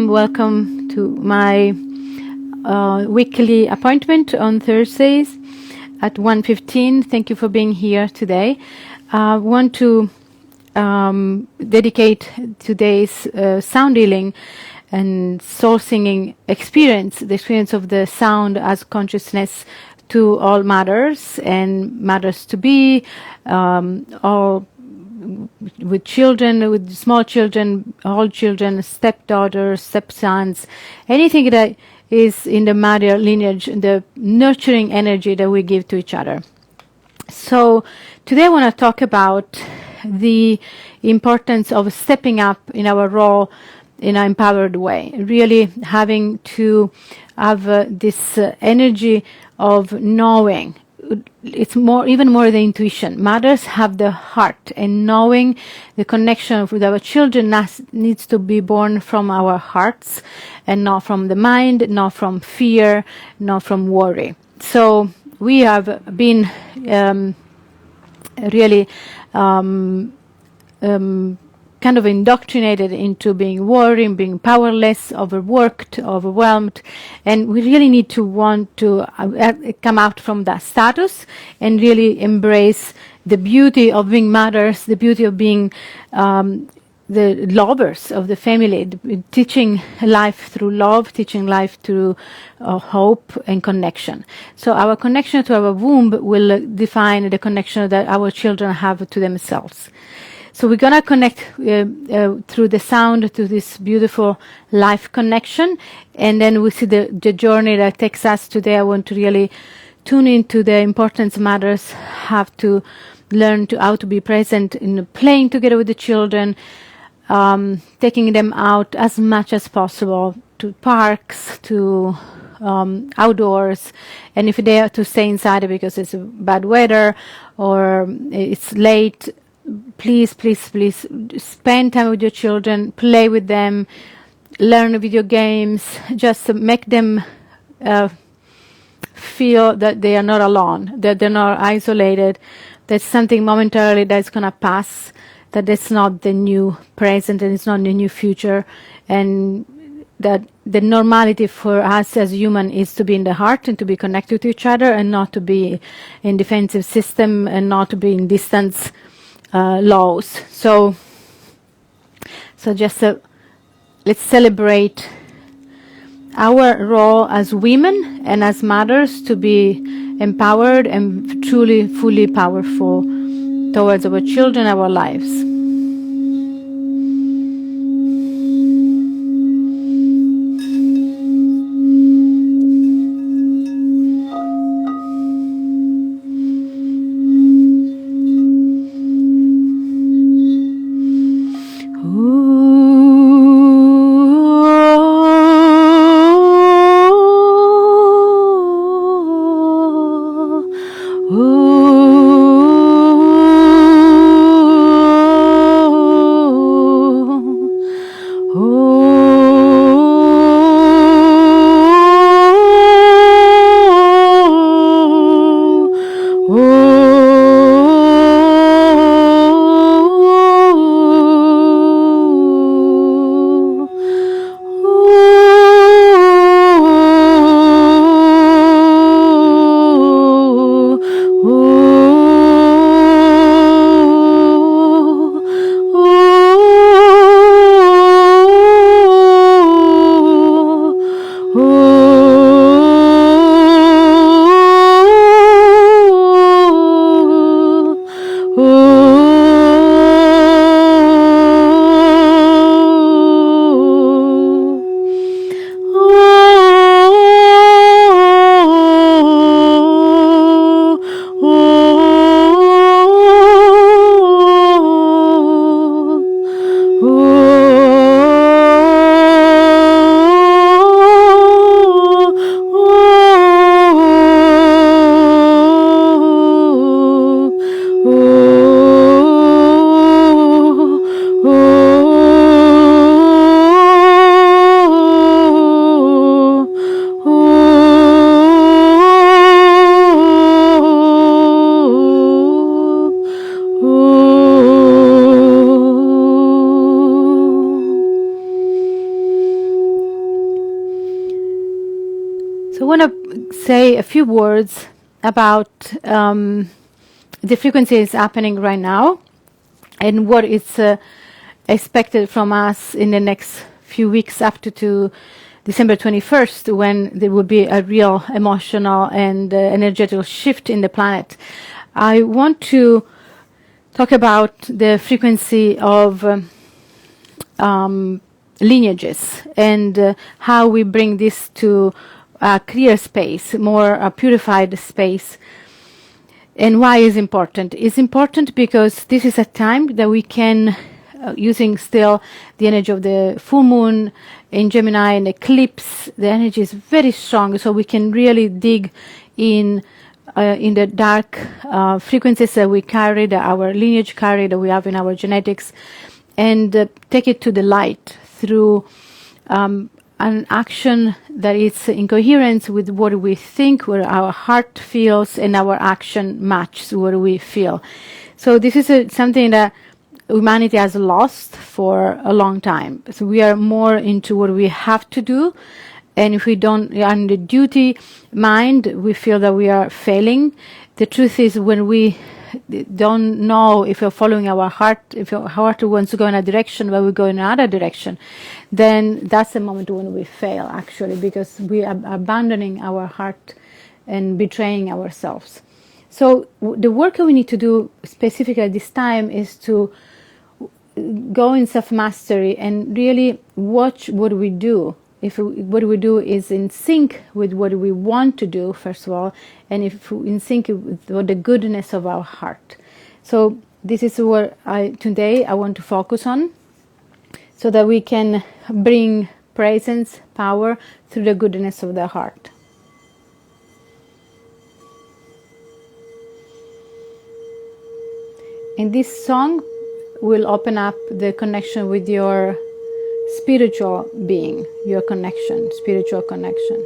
Welcome to my weekly appointment on Thursdays at 1:15. Thank you for being here today. I want to dedicate today's sound healing and soul singing experience, the experience of the sound as consciousness, to all mothers and mothers to be, all with children, with small children, all children, stepdaughters, stepsons, anything that is in the mother lineage, the nurturing energy that we give to each other. So today I want to talk about the importance of stepping up in our role in an empowered way, really having to have this energy of knowing. It's even more the intuition. Mothers have the heart, and knowing the connection with our children needs to be born from our hearts and not from the mind, not from fear, not from worry. So we have been really kind of indoctrinated into being worried, being powerless, overworked, overwhelmed, and we really need to want to come out from that status and really embrace the beauty of being mothers, the beauty of being the lovers of the family, teaching life through love, teaching life through hope and connection. So our connection to our womb will define the connection that our children have to themselves. So we're going to connect through the sound to this beautiful life connection. And then we see the journey that takes us today. I want to really tune into the importance mothers have to learn how to be present in playing together with the children, taking them out as much as possible to parks, to outdoors, and if they have to stay inside because it's bad weather or it's late, please spend time with your children, play with them, learn video games, just make them feel that they are not alone, that they're not isolated, that something momentarily that's going to pass, that it's not the new present and it's not the new future, and that the normality for us as human is to be in the heart and to be connected to each other and not to be in defensive system and not to be in distance laws. So just let's celebrate our role as women and as mothers to be empowered and truly, fully powerful towards our children, our lives. So I want to say a few words about the frequencies happening right now and what is expected from us in the next few weeks after to December 21st, when there will be a real emotional and energetical shift in the planet. I want to talk about the frequency of lineages and how we bring this to a clear space, more purified space. And why is important? It's important because this is a time that we can, using still the energy of the full moon in Gemini and eclipse, the energy is very strong, so we can really dig in the dark frequencies that we carry, that our lineage carry, that we have in our genetics, and take it to the light through an action that is in coherence with what we think, what our heart feels, and our action matches what we feel. So this is something that humanity has lost for a long time. So we are more into what we have to do, and if we don't are in the duty mind, we feel that we are failing. The truth is, when we don't know if we're following our heart, if our heart wants to go in a direction but we go in another direction, then that's the moment when we fail, actually, because we are abandoning our heart and betraying ourselves. So the work that we need to do specifically at this time is to go in self-mastery and really watch what we do. What we do is in sync with what we want to do, first of all, and if in sync with the goodness of our heart. So this is what today I want to focus on, so that we can bring presence, power through the goodness of the heart. And this song will open up the connection with your spiritual being, your connection, spiritual connection.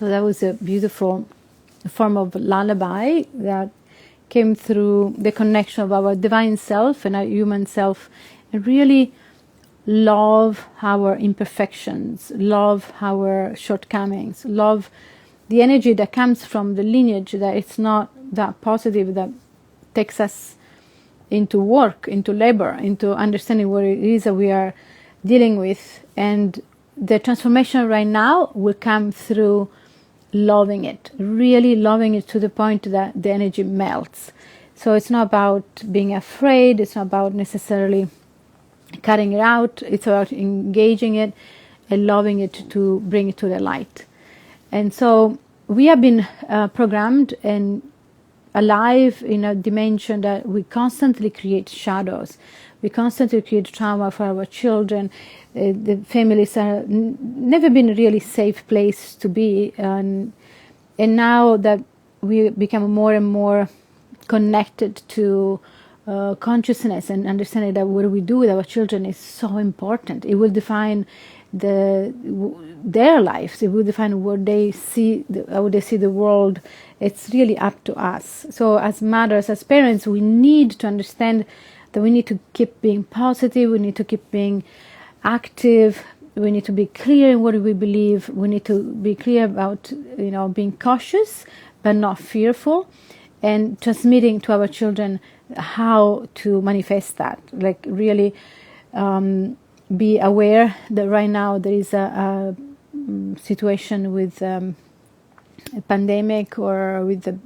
So that was a beautiful form of lullaby that came through the connection of our divine self and our human self, and really love our imperfections, love our shortcomings, love the energy that comes from the lineage, that it's not that positive, that takes us into work, into labor, into understanding what it is that we are dealing with. And the transformation right now will come through loving it, really loving it to the point that the energy melts. So it's not about being afraid, it's not about necessarily cutting it out, it's about engaging it and loving it to bring it to the light. And so we have been programmed and alive in a dimension that we constantly create shadows. We constantly create trauma for our children. The families are never been a really safe place to be. And now that we become more and more connected to consciousness and understanding that what we do with our children is so important. It will define their lives. It will define what they see, how they see the world. It's really up to us. So as mothers, as parents, we need to understand that we need to keep being positive. We need to keep being active. We need to be clear in what we believe. We need to be clear about, being cautious but not fearful, and transmitting to our children how to manifest that. Like really be aware that right now there is a situation with a pandemic or with the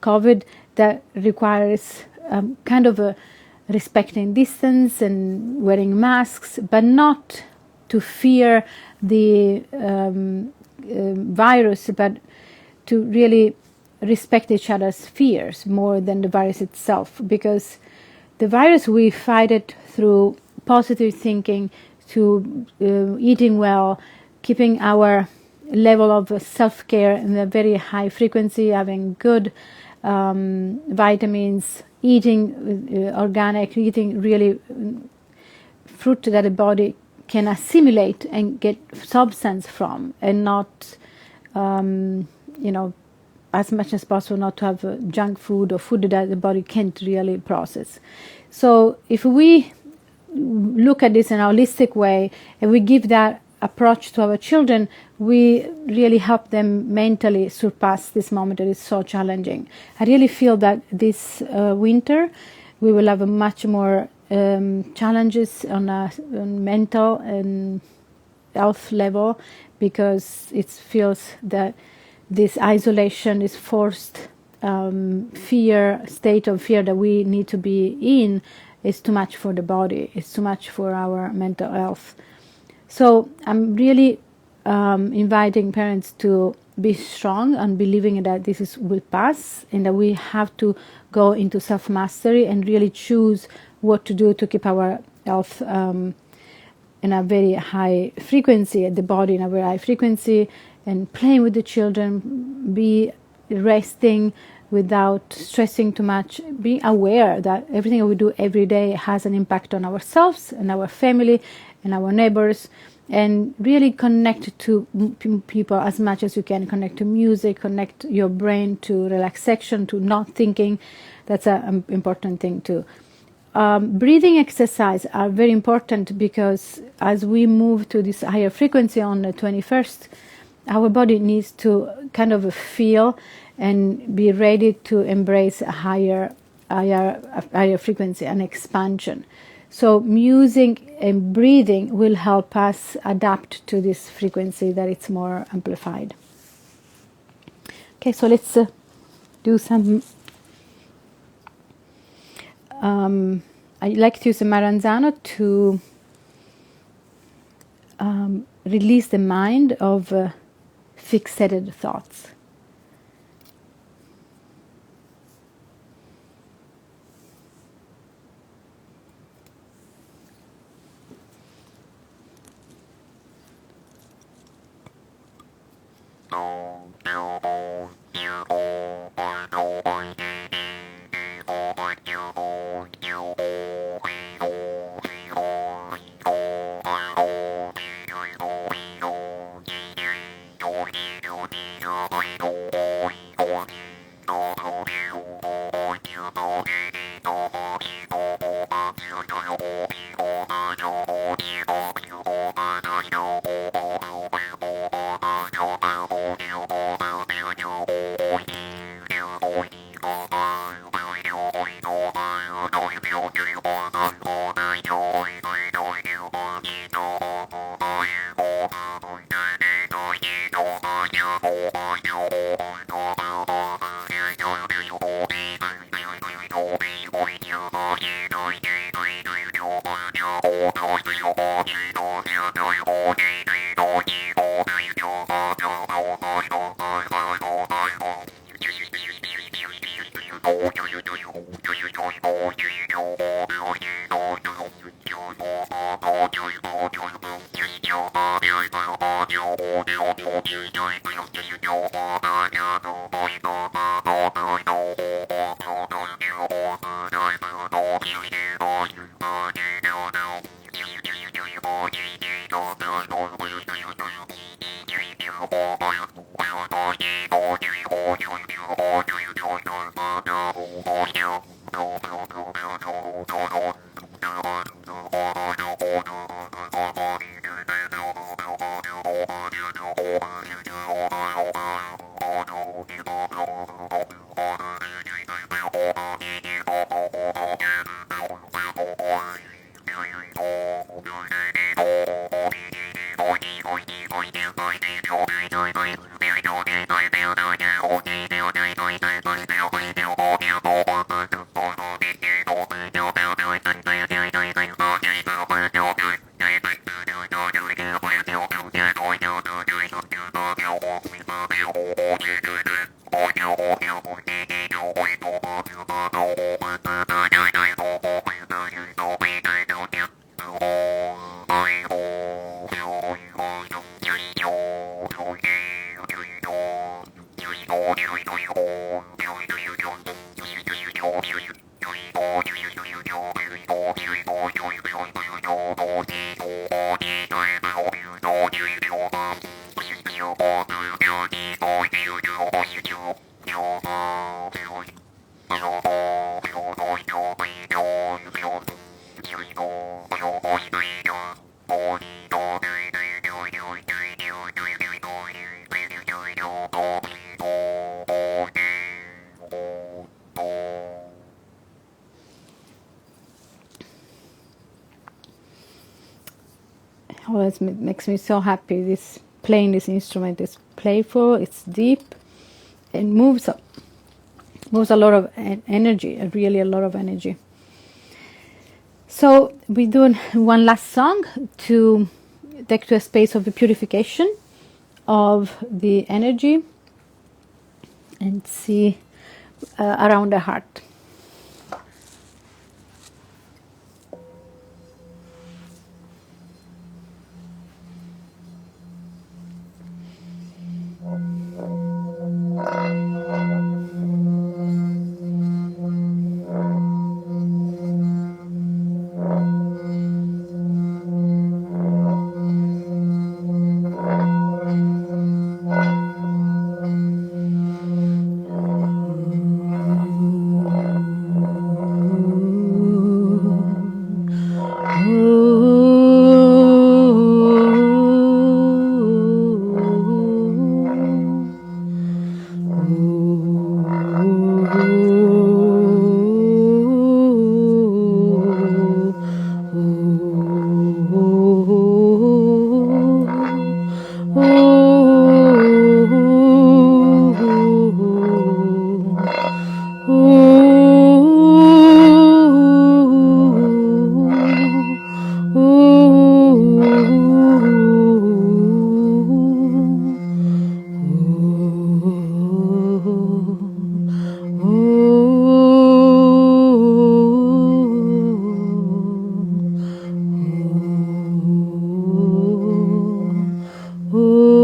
COVID that requires kind of a respecting distance and wearing masks, but not to fear the virus, but to really respect each other's fears more than the virus itself. Because the virus, we fight it through positive thinking, to eating well, keeping our level of self-care in a very high frequency, having good vitamins, eating organic, eating really fruit that the body can assimilate and get substance from, and not as much as possible not to have junk food or food that the body can't really process. So if we look at this in a holistic way and we give that approach to our children, we really help them mentally surpass this moment that is so challenging. I really feel that this winter we will have a much more challenges on a mental and health level, because it feels that this isolation, this forced state of fear that we need to be in, is too much for the body. It's too much for our mental health. So I'm really inviting parents to be strong and believing that this will pass, and that we have to go into self-mastery and really choose what to do to keep our health in a very high frequency, the body in a very high frequency, and playing with the children, be resting without stressing too much, be aware that everything we do every day has an impact on ourselves and our family and our neighbors, and really connect to people as much as you can. Connect to music, connect your brain to relaxation, to not thinking. That's an important thing too. Breathing exercise are very important, because as we move to this higher frequency on the 21st, our body needs to kind of feel and be ready to embrace a higher frequency and expansion. So music and breathing will help us adapt to this frequency that it's more amplified. Okay, so let's do some. I like to use the Maranzano to release the mind of fixated thoughts. Oh, it makes me so happy. This playing this instrument is playful, it's deep, it moves a lot of energy, really a lot of energy. So we do one last song to take to a space of the purification of the energy and see around the heart. Oh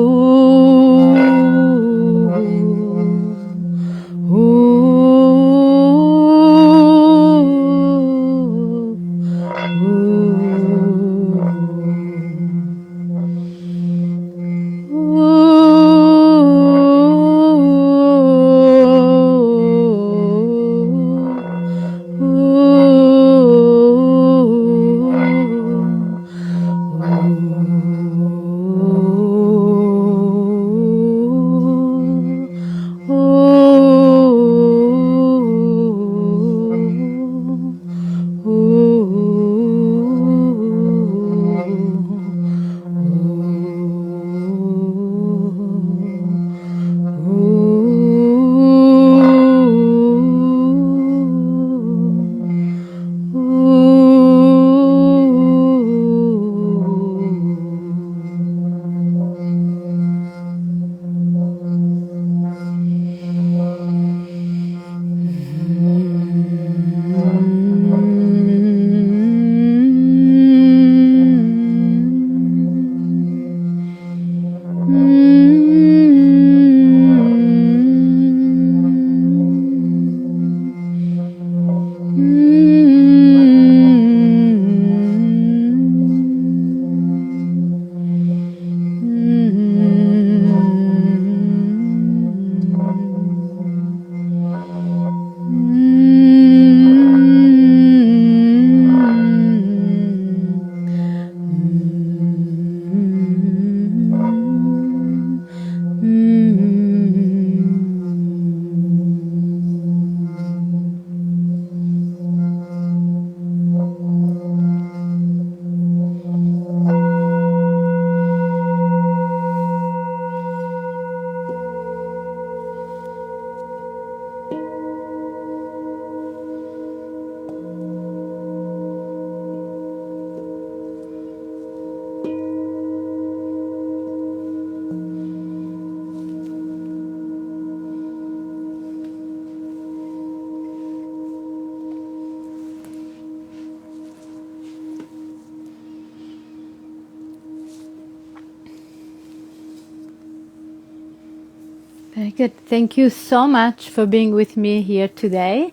Very good. Thank you so much for being with me here today.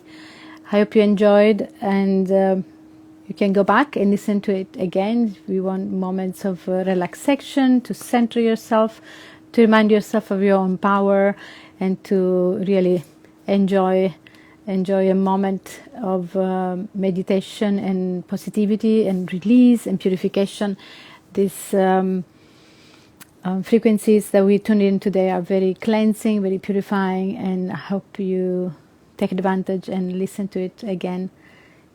I hope you enjoyed, and you can go back and listen to it again if you want moments of relaxation, to center yourself, to remind yourself of your own power, and to really enjoy a moment of meditation and positivity and release and purification. These frequencies that we tuned in today are very cleansing, very purifying, and I hope you take advantage and listen to it again.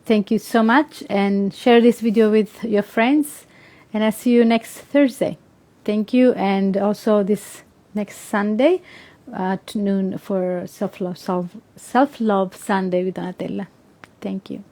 Thank you so much, and share this video with your friends, and I'll see you next Thursday. Thank you, and also this next Sunday at noon for Self-Love Sunday with Donatella. Thank you.